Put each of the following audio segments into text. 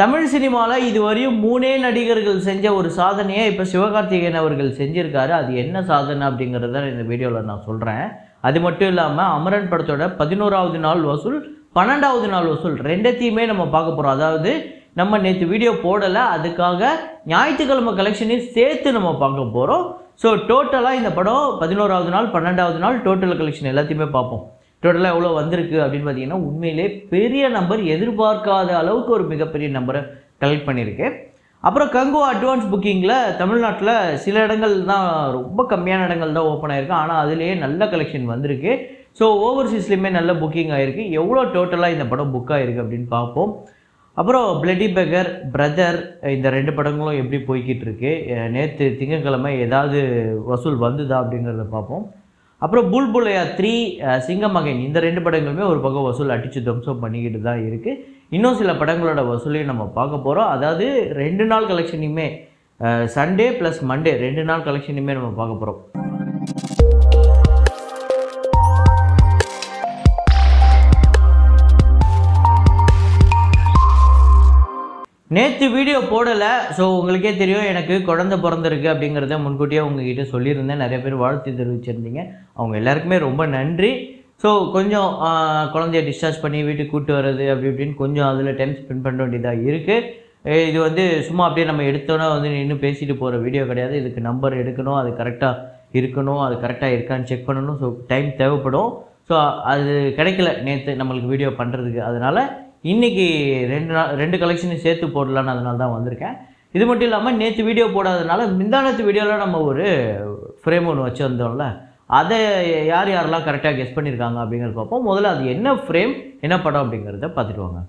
தமிழ் சினிமாவில் இதுவரையும் 3 நடிகர்கள் செஞ்ச ஒரு சாதனையை இப்போ சிவகார்த்திகேயன் அவர்கள் செஞ்சுருக்காரு. அது என்ன சாதனை அப்படிங்கிறத இந்த வீடியோவில் நான் சொல்கிறேன். அது மட்டும் இல்லாமல் அமரன் படத்தோட 11வது நாள் வசூல் 12வது நாள் வசூல் ரெண்டத்தையுமே நம்ம பார்க்க போகிறோம். அதாவது நம்ம நேற்று வீடியோ போடலை, அதுக்காக ஞாயிற்றுக்கிழமை கலெக்ஷனையும் சேர்த்து நம்ம பார்க்க போகிறோம். ஸோ டோட்டலாக இந்த படம் 11வது நாள் 12வது நாள் டோட்டல் கலெக்ஷன் எல்லாத்தையுமே பார்ப்போம். டோட்டலாக எவ்வளோ வந்திருக்கு அப்படின்னு பார்த்தீங்கன்னா உண்மையிலே பெரிய நம்பர், எதிர்பார்க்காத அளவுக்கு ஒரு மிகப்பெரிய நம்பரை கலெக்ட் பண்ணியிருக்கு. அப்புறம் கங்கோ அட்வான்ஸ் புக்கிங்கில் தமிழ்நாட்டில் சில இடங்கள் தான், ரொம்ப கம்மியான இடங்கள் தான் ஓப்பன் ஆகிருக்கு. ஆனால் அதுலேயே நல்ல கலெக்ஷன் வந்திருக்கு. ஸோ ஓவர்சீஸ்லேயுமே நல்ல புக்கிங் ஆகிருக்கு. எவ்வளோ டோட்டலாக இந்த படம் புக் ஆகிருக்கு அப்படின்னு பார்ப்போம். அப்புறம் பிளட்டி பெக்கர், பிரதர், இந்த 2 படங்களும் எப்படி போய்கிட்டு இருக்கு, நேற்று திங்கட்கிழமை ஏதாவது வசூல் வந்துதா அப்படிங்கிறத பார்ப்போம். அப்புறம் புல்புலையா 3, சிங்கமகன், இந்த 2 படங்களுமே ஒரு பக்கம் வசூல் அடித்து தம்சம் பண்ணிக்கிட்டு தான் இருக்குது. இன்னும் சில படங்களோட வசூலையும் நம்ம பார்க்க போகிறோம். அதாவது 2 நாள் கலெக்ஷனையுமே, சண்டே ப்ளஸ் மண்டே 2 நாள் கலெக்ஷனையுமே நம்ம பார்க்க போகிறோம். நேற்று வீடியோ போடலை. ஸோ உங்களுக்கே தெரியும் எனக்கு குழந்தை பிறந்திருக்கு அப்படிங்கிறத முன்கூட்டியே உங்ககிட்ட சொல்லியிருந்தேன். நிறைய பேர் வாழ்த்து தெரிவிச்சிருந்தீங்க. அவங்க எல்லாருக்குமே ரொம்ப நன்றி. ஸோ கொஞ்சம் குழந்தைய டிஸ்சார்ஜ் பண்ணி வீட்டுக்கு கூப்பிட்டு வர்றது அப்படி இப்படின்னு கொஞ்சம் அதில் டைம் ஸ்பெண்ட் பண்ண வேண்டியதாக இருக்குது. இது சும்மா அப்படியே நம்ம எடுத்தோன்னா நின்று பேசிட்டு போகிற வீடியோ கிடையாது. இதுக்கு நம்பர் எடுக்கணும், அது கரெக்டாக இருக்கணும், அது கரெக்டாக இருக்கான்னு செக் பண்ணணும். ஸோ டைம் தேவைப்படும். ஸோ அது கிடைக்கல நேற்று நம்மளுக்கு வீடியோ பண்ணுறதுக்கு. அதனால் இன்றைக்கி 2 கலெக்ஷனையும் சேர்த்து போடலான்னு அதனால தான் வந்திருக்கேன். இது மட்டும் இல்லாமல் நேற்று வீடியோ போடாதனால முந்தானத்து வீடியோவில் நம்ம ஒரு ஃப்ரேம் ஒன்று வச்சுருந்தோம்ல, அதை யாரெல்லாம் கரெக்டாக கெஸ் பண்ணியிருக்காங்க அப்படிங்கிறத பார்ப்போம். முதல்ல அது என்ன ஃப்ரேம், என்ன படம் அப்படிங்கிறத பார்த்துட்டு வாங்க.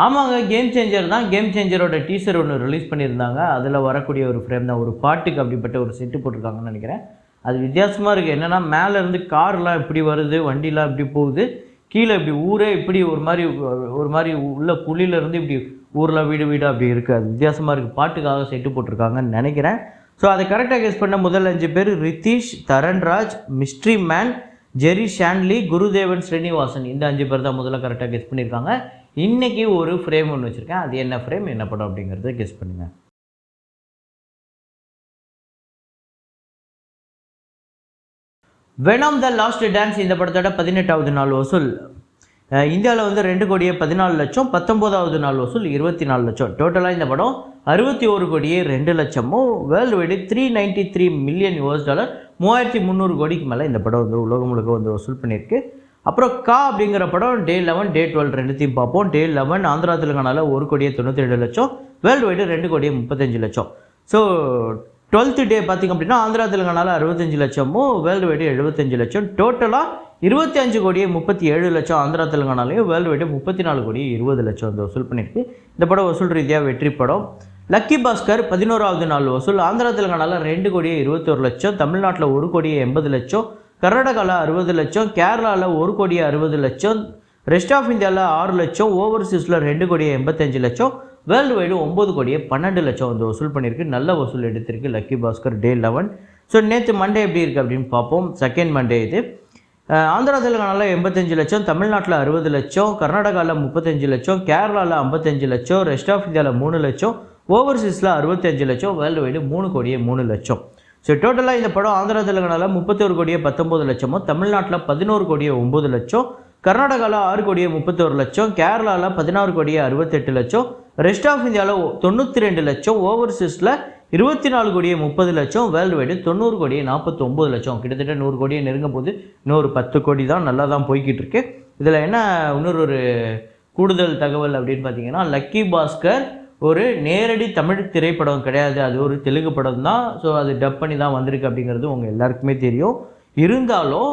ஆமாங்க, கேம் சேஞ்சர் தான். கேம் சேஞ்சரோட டீசர் ஒன்று ரிலீஸ் பண்ணியிருந்தாங்க. அதில் வரக்கூடிய ஒரு ஃப்ரேம் தான். ஒரு பாட்டுக்கு அப்படிப்பட்ட ஒரு செட்டு போட்டிருக்காங்கன்னு நினைக்கிறேன். அது வித்தியாசமாக இருக்குது. என்னென்னா மேலேருந்து கார்லாம் இப்படி வருது, வண்டிலாம் இப்படி போகுது, கீழே இப்படி ஊரே இப்படி ஒரு மாதிரி உள்ள குழியிலேருந்து இப்படி ஊரில் வீடு வீடு அப்படி இருக்குது. அது வித்தியாசமாக இருக்குது. பாட்டுக்காக செட்டு போட்டிருக்காங்கன்னு நினைக்கிறேன். ஸோ அதை கரெக்டாக கெஸ் பண்ண முதல் 5 பேர் ரித்தீஷ், தரண்ராஜ், மிஸ்ட்ரி மேன், ஜெரி ஷான்லி, குருதேவன், ஸ்ரீனிவாசன், இந்த 5 பேர் தான் முதல்ல கரெக்டாக கெஸ் பண்ணியிருக்காங்க. இன்றைக்கி ஒரு ஃப்ரேம் ஒன்று வச்சுருக்கேன். அது என்ன ஃப்ரேம், என்ன படம் அப்படிங்கிறத கெஸ் பண்ணுங்கள். வெனம் த லாஸ்ட் டான்ஸ், இந்த படத்தோட 18வது நாள் வசூல் இந்தியாவில் 2,14,00,000, 19வது நாள் வசூல் 24 லட்சம். டோட்டலாக இந்த படம் 61,02,00,000, வேர்ல்டு வைடு $393 மில்லியன், $3,300 கோடிக்கு மேலே இந்த படம் உலகம் முழுக்க வசூல் பண்ணியிருக்கு. அப்புறம் அப்படிங்கிற படம் டே 11 டே 12 ரெண்டுத்தையும் பார்ப்போம். டே 11 ஆந்திரா தெலுங்கானாவில் 1,92,00,000, வேர்ல்டு வைடு 2,35,00,000. ஸோ 12th டே பார்த்திங்க அப்படின்னா ஆந்திரா தெலுங்கானாவில் 65 லட்சமும், வேர்ல்டு வைடு 75 லட்சம். டோட்டலாக 25,37,00,000 ஆந்திரா தெலுங்கானாலையும், வேர்ல்டு வைடு 34,20,00,000 வசூல் பண்ணியிருக்கு. இந்த படம் வசூல் ரீதியாக வெற்றி படம். லக்கி பாஸ்கர் 11வது நாள் வசூல் ஆந்திரா தெலுங்கானாவில் 2,21,00,000, தமிழ்நாட்டில் 1,80,00,000, கர்நாடகாவில் 60 லட்சம், கேரளாவில் 1,60,00,000, ரெஸ்ட் ஆஃப் இந்தியாவில் 6 லட்சம், ஓவர்சீஸில் 2,85,00,000, வேர்ல்டு வைடு 9,12,00,000 வசூல் பண்ணியிருக்கு. நல்ல வசூல் எடுத்திருக்கு லக்கி பாஸ்கர் டே 11. ஸோ நேற்று மண்டே எப்படி இருக்குது அப்படின்னு பார்ப்போம். செகண்ட் மண்டே இது. ஆந்திரா தெலுங்கானாவில் 85 லட்சம், தமிழ்நாட்டில் 60 லட்சம், கர்நாடகாவில் 35 லட்சம், கேரளாவில் 55 லட்சம், ரெஸ்ட் ஆஃப் இந்தியாவில் 3 லட்சம், ஓவர்சீஸில் 65 லட்சம், வேர்ல்டு வைடு 3,03,00,000. ஸோ டோட்டலாக இந்த படம் ஆந்திரா தெலுங்கானாவில் 31,19,00,000, தமிழ்நாட்டில் 11,09,00,000, கர்நாடகாவில் 6,31,00,000, கேரளாவில் 16,68,00,000, ரெஸ்ட் ஆஃப் இந்தியாவில் 92 லட்சம், ஓவர்சீஸில் 24,30,00,000, வேர்ல்டு வைடு 90,49,00,000. கிட்டத்தட்ட 100 கோடியை நெருங்க போது. இன்னொரு 10 கோடி தான், நல்லா தான் போய்கிட்டு இருக்கு. இதில் என்ன இன்னொரு கூடுதல் தகவல் அப்படின்னு பார்த்தீங்கன்னா, லக்கி பாஸ்கர் ஒரு நேரடி தமிழ் திரைப்படம் கிடையாது, அது ஒரு தெலுங்கு படம் தான். ஸோ அது டப் பண்ணி தான் வந்திருக்கு அப்படிங்கிறது உங்கள் எல்லாருக்குமே தெரியும். இருந்தாலும்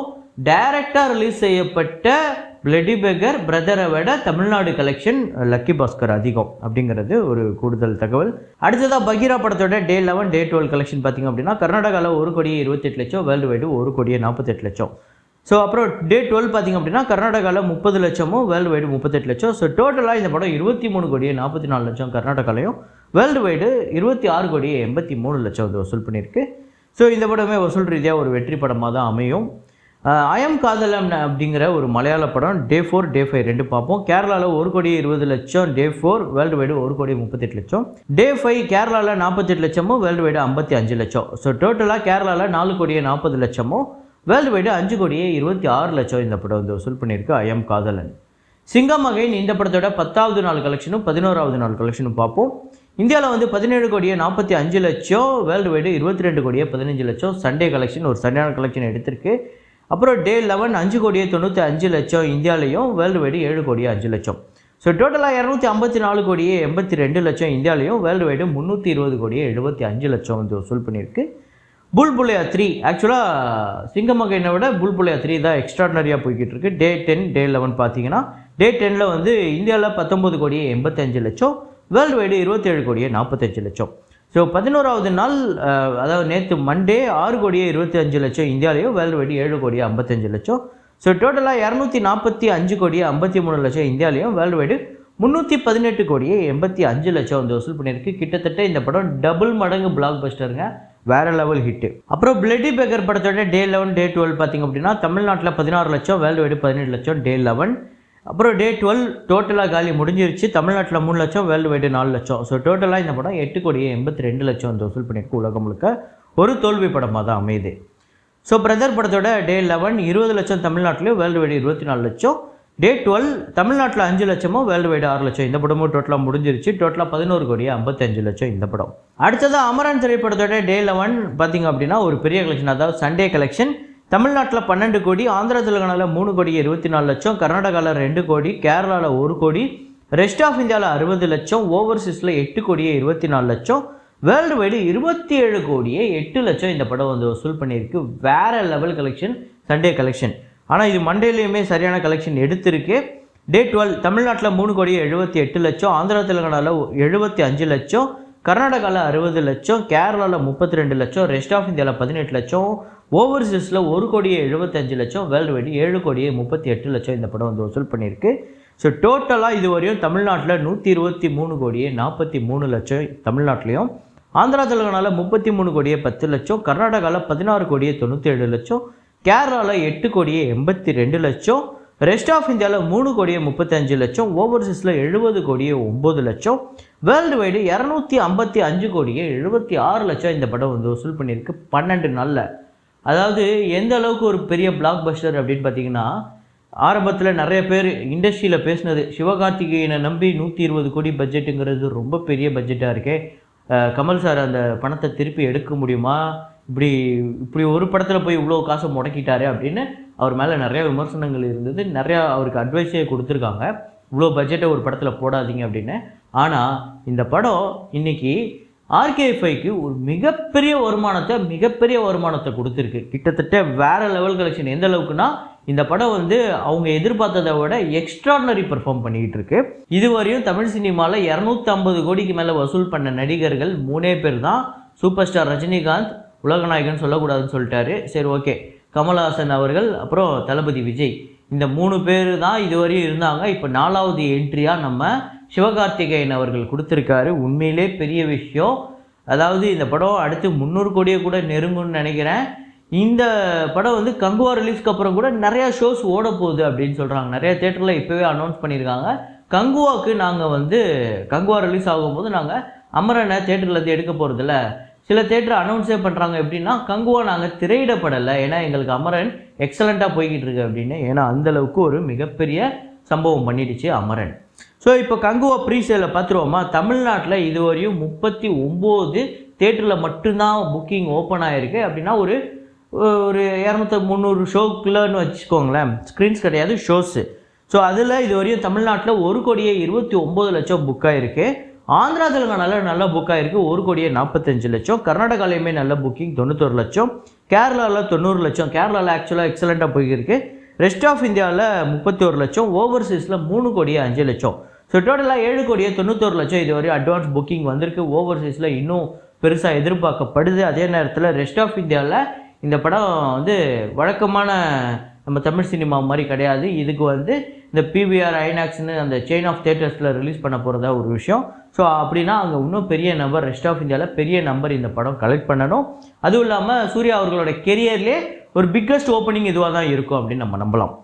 டைரக்டாக ரிலீஸ் செய்யப்பட்ட பிளட்டி பெக்கர், பிரதரை விட தமிழ்நாடு கலெக்ஷன் லக்கி பாஸ்கர் அதிகம் அப்படிங்கிறது ஒரு கூடுதல் தகவல். அடுத்ததாக பகீரா படத்தோட டே 11 டே 12 கலெக்ஷன் பார்த்திங்க அப்படின்னா கர்நாடகாவில் 1,28,00,000, வேர்ல்டு வைடு 1,48,00,000. ஸோ அப்புறம் டே 12 பார்த்திங்க அப்படின்னா கர்நாடகாவில் 30 லட்சமும், வேர்ல்டு வைடு 38 லட்சம். ஸோ டோட்டலாக இந்த படம் 23,44,00,000 கர்நாடகாலையும், வேர்ல்டு வைடு 26,83,00,000 வசூல் பண்ணியிருக்கு. ஸோ இந்த படமே வசூல் ரீதியாக ஒரு வெற்றி படமாக தான் அமையும். அயம் காதலன் அப்படிங்கிற ஒரு மலையாள படம் டே 4 டே 5 2 பார்ப்போம். கேரளாவில் 1,20,00,000 டே 4, வேர்ல்டு வைடு 1,38,00,000. டே 5 கேரளாவில் 48 லட்சமும் வேர்ல்டு வைடு 55 லட்சம். ஸோ டோட்டலாக கேரளாவில் 4,40,00,000, வேர்ல்டு வைடு 5,26,00,000 இந்த படம் வந்து வசூல் பண்ணியிருக்கு அயம் காதலன். சிங்கம் அகைன் இந்த படத்தோட 10வது நாள் கலெக்ஷனும் 11வது நாள் கலெக்ஷனும் பார்ப்போம். இந்தியாவில் வந்து 17,45,00,000, வேர்ல்டு வைடு 22,15,00,000 சண்டே கலெக்ஷன், ஒரு சரியான கலெக்ஷன் எடுத்திருக்கு. அப்புறம் டே 11 5,95,00,000 இந்தியாவிலையும், வேர்ல்டு வைடு 7,05,00,000. ஸோ டோட்டலாக 254,82,00,000 இந்தியாவிலையும், வேர்ல்டு வைடு 320,75,00,000 வந்து வசூல் பண்ணியிருக்கு. புல்புலையா 3 ஆக்சுவலாக சிங்கம் அகைனை விட புல்புலையா 3 தான் எக்ஸ்ட்ராடனரியாக போய்கிட்டு இருக்கு. டே 10 டே 11 பார்த்தீங்கன்னா டே 10ல் வந்து இந்தியாவில் 19,85,00,000, வேர்ல்டு வைடு 27,45,00,000. ஸோ 11வது நாள் அதாவது நேற்று மண்டே 6,25,00,000 இந்தியாவிலையும், வேர்ல்டு வைடு 7,55,00,000. ஸோ டோட்டலாக 205,53,00,000 இந்தியாவிலையும், வேர்ல்டு வைடு 318,85,00,000 வந்து வசூல் பண்ணியிருக்கு. கிட்டத்தட்ட இந்த படம் டபுள் மடங்கு பிளாக் பஸ்டருங்க, வேற லெவல் ஹிட்டு. அப்புறம் பிளட்டி பேக்கர் படத்தோட டே 11 டே 12 பார்த்திங்க அப்படின்னா தமிழ்நாட்டில் 16 லட்சம், வேர்ல்டு வைடு 17 லட்சம் டே 11. அப்புறம் டே 12 டோட்டலாக காலி முடிஞ்சிருச்சு. தமிழ்நாட்டில் 3 லட்சம், வேர்ல்டு வைடு 4 லட்சம். ஸோ டோட்டலாக இந்த படம் 8,82,00,000 வந்து வசூல் பண்ணியிருக்கு. உலகம் முழுக்க ஒரு தோல்வி படமாக தான் அமையுது. ஸோ பிரதர் படத்தோட டே 11 20 லட்சம் தமிழ்நாட்டிலையும், வேர்ல்டு வைடு 24 லட்சம். டே 12 தமிழ்நாட்டில் 5 லட்சமும், வேர்ல்டு வைடு 6 லட்சம். இந்த படமும் டோட்டலாக முடிஞ்சிருச்சு. டோட்டலாக 11,55,00,000 இந்த படம். அடுத்ததாக அமரன் திரைப்படத்தோட டே 11 பார்த்திங்க அப்படின்னா ஒரு பெரிய கலெக்ஷன், அதாவது சண்டே கலெக்ஷன். தமிழ்நாட்டில் 12 கோடி, ஆந்திரா தெலுங்கானாவில் 3,24,00,000, கர்நாடகாவில் 2 கோடி, கேரளாவில் 1 கோடி, ரெஸ்ட் ஆஃப் இந்தியாவில் 60 லட்சம், ஓவர்சீஸில் 8,24,00,000, வேர்ல்டு வைடு 27,08,00,000 இந்த படம் வந்து வசூல் பண்ணியிருக்கு. வேறு லெவல் கலெக்ஷன் சண்டே கலெக்ஷன். ஆனால் இது மண்டேலையுமே சரியான கலெக்ஷன் எடுத்திருக்கு. டே 12 தமிழ்நாட்டில் 3,78,00,000, ஆந்திரா தெலுங்கானாவில் 75 லட்சம், கர்நாடகாவில் 60 லட்சம், கேரளாவில் 32 லட்சம், ரெஸ்ட் ஆஃப் இந்தியாவில் 18 லட்சம், ஓவர்சீஸில் 1,75,00,000, வேர்ல்டு வைடு 7,38,00,000 இந்த படம் வந்து வசூல் பண்ணியிருக்கு. ஸோ டோட்டலாக இது வரையும் தமிழ்நாட்டில் 123,43,00,000 தமிழ்நாட்டிலையும், ஆந்திரா தெலுங்கானாவில் 33,10,00,000, கர்நாடகாவில் 16,97,00,000, கேரளாவில் 8,82,00,000, ரெஸ்ட் ஆஃப் இந்தியாவில் 3,35,00,000, ஓவர்சீஸில் 70,09,00,000, வேர்ல்டு வைடு 255,76,00,000 இந்த படம் வந்து வசூல் பண்ணியிருக்கு 12 நாளில். அதாவது எந்த அளவுக்கு ஒரு பெரிய பிளாக் பஸ்டர் அப்படின்னு பார்த்தீங்கன்னா, ஆரம்பத்தில் நிறைய பேர் இண்டஸ்ட்ரியில் பேசினது, சிவகார்த்திகேயனை நம்பி 120 கோடி பட்ஜெட்டுங்கிறது ரொம்ப பெரிய பட்ஜெட்டாக இருக்கே, கமல் சார் அந்த பணத்தை திருப்பி எடுக்க முடியுமா, இப்படி ஒரு படத்தில் போய் இவ்வளோ காசை முடக்கிட்டாரு அப்படின்னு அவர் மேலே நிறைய விமர்சனங்கள் இருந்தது. நிறையா அவருக்கு அட்வைஸே கொடுத்துருக்காங்க, இவ்வளோ பட்ஜெட்டை ஒரு படத்தில் போடாதீங்க அப்படின்னு. ஆனால் இந்த படம் இன்றைக்கி RK5க்கு ஒரு மிகப்பெரிய வருமானத்தை கொடுத்துருக்கு. கிட்டத்தட்ட வேறு லெவல் கலெக்ஷன். எந்த அளவுக்குன்னா, இந்த படம் வந்து அவங்க எதிர்பார்த்ததை விட எக்ஸ்ட்ராடனரி பெர்ஃபார்ம் பண்ணிக்கிட்டு இருக்கு. இதுவரையும் தமிழ் சினிமாவில் 250 கோடிக்கு மேலே வசூல் பண்ண நடிகர்கள் 3 பேர் தான். சூப்பர் ஸ்டார் ரஜினிகாந்த் உலகநாயகன் சொல்லக்கூடாதுன்னு சொல்லிட்டாரு, சரி ஓகே, கமல்ஹாசன் அவர்கள், அப்புறம் தளபதி விஜய், இந்த 3 பேர் தான் இதுவரையும் இருந்தாங்க. இப்போ 4வது என்ட்ரியாக நம்ம சிவகார்த்திகேயன் அவர்கள் கொடுத்துருக்காரு. உண்மையிலே பெரிய விஷயம். அதாவது இந்த படம் அடுத்து 300 கோடியை கூட நெருங்கும்னு நினைக்கிறேன். இந்த படம் வந்து கங்குவா ரிலீஸ்க்கு அப்புறம் கூட நிறையா ஷோஸ் ஓட போகுது அப்படின்னு சொல்கிறாங்க. நிறைய தேட்டரில் இப்போவே அனௌன்ஸ் பண்ணியிருக்காங்க. கங்குவாவுக்கு நாங்கள் வந்து கங்குவா ரிலீஸ் ஆகும்போது நாங்கள் அமரனை தேட்டர்லேருந்து எடுக்க போகிறதில்ல. சில தேட்டர் அனௌன்ஸே பண்ணுறாங்க எப்படின்னா, கங்குவா நாங்கள் திரையிடப்படலை, ஏன்னா எங்களுக்கு அமரன் எக்ஸலண்ட்டாக போய்கிட்டு இருக்கு அப்படின்னு. ஏன்னா அந்தளவுக்கு ஒரு மிகப்பெரிய சம்பவம் பண்ணிடுச்சு அமரன். ஸோ இப்போ கங்குவா ப்ரீசேலை பார்த்துருவோமா. தமிழ்நாட்டில் இதுவரையும் 39 தேட்டரில் மட்டும்தான் புக்கிங் ஓப்பன் ஆகிருக்கு. அப்படின்னா ஒரு 200-300 ஷோக்குள்ளன்னு வச்சுக்கோங்களேன். ஸ்க்ரீன்ஸ் கிடையாது, ஷோஸு. ஸோ அதில் இதுவரையும் தமிழ்நாட்டில் 1,29,00,000 புக் ஆகிருக்கு. ஆந்திரா தெலுங்கானாவில் நல்ல புக் ஆகிருக்கு 1,45,00,000. கர்நாடகாலையுமே நல்ல புக்கிங் 91 லட்சம். கேரளாவில் 90 லட்சம். கேரளாவில் ஆக்சுவலாக எக்ஸலண்ட்டாக போயிருக்கு. ரெஸ்ட் ஆஃப் இந்தியாவில் 31 லட்சம். ஓவர்சீஸில் 3,05,00,000. ஸோ டோட்டலாக 7,91,00,000 இதுவரை அட்வான்ஸ் புக்கிங் வந்திருக்கு. ஓவர்சீஸில் இன்னும் பெருசாக எதிர்பார்க்கப்படுது. அதே நேரத்தில் ரெஸ்ட் ஆஃப் இந்தியாவில் இந்த படம் வந்து வழக்கமான நம்ம தமிழ் சினிமா மாதிரி கிடையாது. இதுக்கு வந்து இந்த PVR ஐநாக்ஸ்னு அந்த செயின் ஆஃப் தியேட்டர்ஸில் ரிலீஸ் பண்ண போகிறதா ஒரு விஷயம். ஸோ அப்படின்னா அங்கே இன்னும் பெரிய நம்பர் ரெஸ்ட் ஆஃப் இந்தியாவில் பெரிய நம்பர் இந்த படம் கலெக்ட் பண்ணணும். அதுவும் இல்லாமல் சூர்யா அவர்களோட கெரியர்லேயே ஒரு பிக்கஸ்ட் ஓப்பனிங் இதுவாக தான் இருக்கும் அப்படின்னு நம்ம நம்பலாம்.